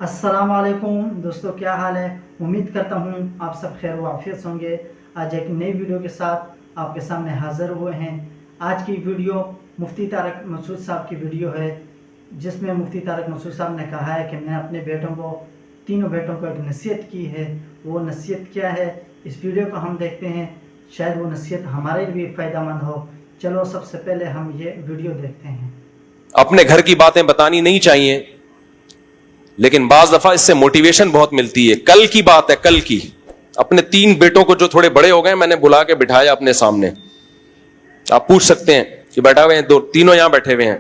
السلام علیکم دوستو، کیا حال ہے؟ امید کرتا ہوں آپ سب خیر و عافیت ہوں گے۔ آج ایک نئی ویڈیو کے ساتھ آپ کے سامنے حاضر ہوئے ہیں۔ آج کی ویڈیو مفتی طارق مسعود صاحب کی ویڈیو ہے، جس میں مفتی طارق مسعود صاحب نے کہا ہے کہ میں اپنے بیٹوں کو، تینوں بیٹوں کو ایک نصیحت کی ہے۔ وہ نصیحت کیا ہے، اس ویڈیو کو ہم دیکھتے ہیں، شاید وہ نصیحت ہمارے لیے بھی فائدہ مند ہو۔ چلو سب سے پہلے ہم یہ ویڈیو دیکھتے ہیں۔ اپنے گھر کی باتیں بتانی نہیں چاہیے، لیکن بعض دفعہ اس سے موٹیویشن بہت ملتی ہے۔ کل کی بات ہے، کل کی، اپنے 3 بیٹوں کو جو تھوڑے بڑے ہو گئے میں نے بلا کے بٹھایا اپنے سامنے۔ آپ پوچھ سکتے ہیں کہ بیٹھا ہوئے ہیں، تینوں یہاں بیٹھے ہوئے ہیں۔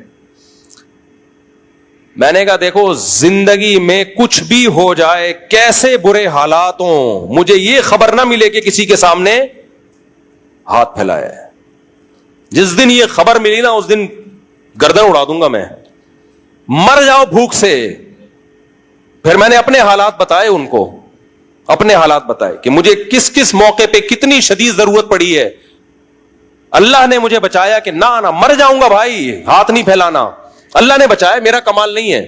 میں نے کہا دیکھو، زندگی میں کچھ بھی ہو جائے، کیسے برے حالات ہوں، مجھے یہ خبر نہ ملے کہ کسی کے سامنے ہاتھ پھیلایا ہے۔ جس دن یہ خبر ملی نا، اس دن گردن اڑا دوں گا میں۔ مر جاؤ بھوک سے۔ پھر میں نے اپنے حالات بتائے ان کو، اپنے حالات بتائے کہ مجھے کس کس موقع پہ کتنی شدید ضرورت پڑی ہے۔ اللہ نے مجھے بچایا کہ نہ مر جاؤں گا بھائی، ہاتھ نہیں پھیلانا۔ اللہ نے بچایا، میرا کمال نہیں ہے۔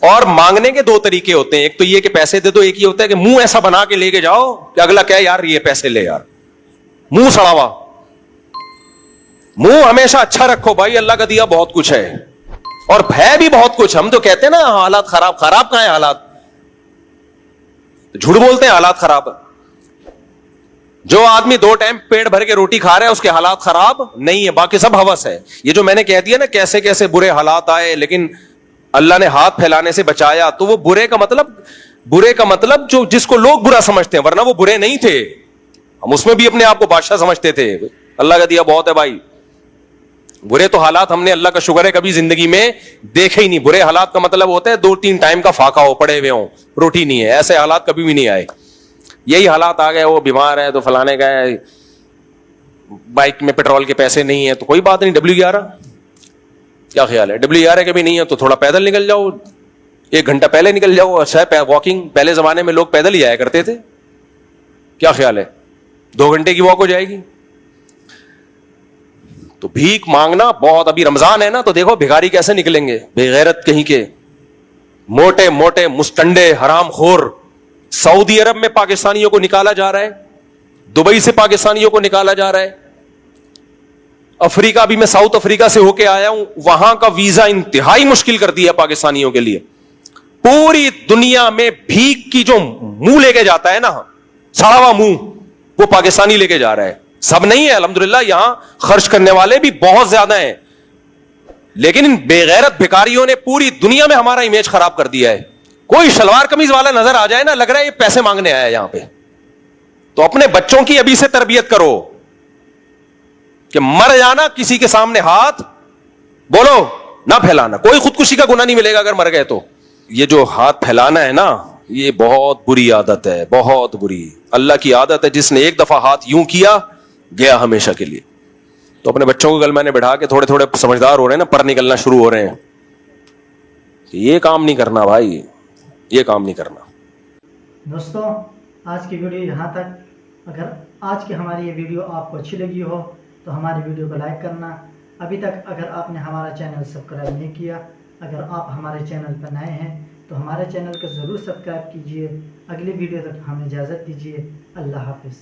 اور مانگنے کے 2 طریقے ہوتے ہیں، ایک تو یہ کہ پیسے دے دو، ایک یہ ہوتا ہے کہ منہ ایسا بنا کے لے کے جاؤ کہ اگلا کہے یار یہ پیسے لے، یار منہ سڑا ہوا۔ منہ ہمیشہ اچھا رکھو بھائی، اللہ کا دیا بہت کچھ ہے، اور ہے بھی بہت کچھ۔ ہم تو کہتے ہیں نا حالات خراب، خراب کہاں ہے حالات؟ جھوٹ بولتے ہیں حالات خراب۔ جو آدمی 2 ٹائم پیٹ بھر کے روٹی کھا رہا ہے اس کے حالات خراب نہیں ہے، باقی سب ہوس ہے۔ یہ جو میں نے کہہ دیا نا کیسے کیسے برے حالات آئے لیکن اللہ نے ہاتھ پھیلانے سے بچایا، تو وہ برے کا مطلب جو جس کو لوگ برا سمجھتے ہیں، ورنہ وہ برے نہیں تھے۔ ہم اس میں بھی اپنے آپ کو بادشاہ سمجھتے تھے۔ اللہ کا دیا بہت ہے بھائی۔ برے تو حالات ہم نے اللہ کا شکر ہے کبھی زندگی میں دیکھے ہی نہیں۔ برے حالات کا مطلب ہوتا ہے 2-3 ٹائم کا فاقہ ہو، پڑے ہوئے ہوں، روٹی نہیں ہے۔ ایسے حالات کبھی بھی نہیں آئے۔ یہی حالات آ گئے، وہ بیمار ہے تو فلانے کا ہے، بائک میں پیٹرول کے پیسے نہیں ہیں تو کوئی بات نہیں، W11 کیا خیال ہے؟ W11 کے بھی نہیں ہے تو تھوڑا پیدل نکل جاؤ، 1 گھنٹہ پہلے نکل جاؤ۔ اچھا ہے واکنگ، پہلے زمانے میں لوگ پیدل ہی آیا کرتے تھے، کیا خیال ہے؟ 2 گھنٹے کی واک ہو جائے گی۔ تو بھیک مانگنا بہت، ابھی رمضان ہے نا تو دیکھو بھکاری کیسے نکلیں گے، بے غیرت کہیں کے، موٹے موٹے مستنڈے حرام خور۔ سعودی عرب میں پاکستانیوں کو نکالا جا رہا ہے، دبئی سے پاکستانیوں کو نکالا جا رہا ہے۔ افریقہ بھی، میں ساؤتھ افریقہ سے ہو کے آیا ہوں، وہاں کا ویزا انتہائی مشکل کر دیا پاکستانیوں کے لیے۔ پوری دنیا میں بھیک کی جو منہ لے کے جاتا ہے نا، سڑا ہوا منہ، وہ پاکستانی لے کے جا رہا ہے۔ سب نہیں ہے الحمدللہ، یہاں خرچ کرنے والے بھی بہت زیادہ ہیں، لیکن ان بے غیرت بھکاریوں نے پوری دنیا میں ہمارا امیج خراب کر دیا ہے۔ کوئی شلوار قمیض والا نظر آ جائے نا، لگ رہا ہے یہ پیسے مانگنے آیا ہے یہاں پہ۔ تو اپنے بچوں کی ابھی سے تربیت کرو کہ مر جانا کسی کے سامنے ہاتھ بولو نہ پھیلانا، کوئی خودکشی کا گناہ نہیں ملے گا اگر مر گئے تو۔ یہ جو ہاتھ پھیلانا ہے نا، یہ بہت بری عادت ہے، بہت بری۔ اللہ کی عادت ہے، جس نے ایک دفعہ ہاتھ یوں کیا گیا ہمیشہ کے لیے۔ تو اپنے بچوں کو کل میں نے بٹھا کے، تھوڑے تھوڑے سمجھدار ہو رہے ہیں نا، پر نکلنا شروع ہو رہے ہیں، کہ یہ کام نہیں کرنا بھائی، یہ کام نہیں کرنا۔ دوستو، آج کی ویڈیو یہاں تک۔ اگر آج کی ہماری یہ ویڈیو آپ کو اچھی لگی ہو تو ہماری ویڈیو کو لائک کرنا۔ ابھی تک اگر آپ نے ہمارا چینل سبسکرائب نہیں کیا، اگر آپ ہمارے چینل پر نئے ہیں تو ہمارے چینل کو ضرور سبسکرائب کیجئے۔ اگلی ویڈیو تک ہمیں اجازت دیجیے۔ اللہ حافظ۔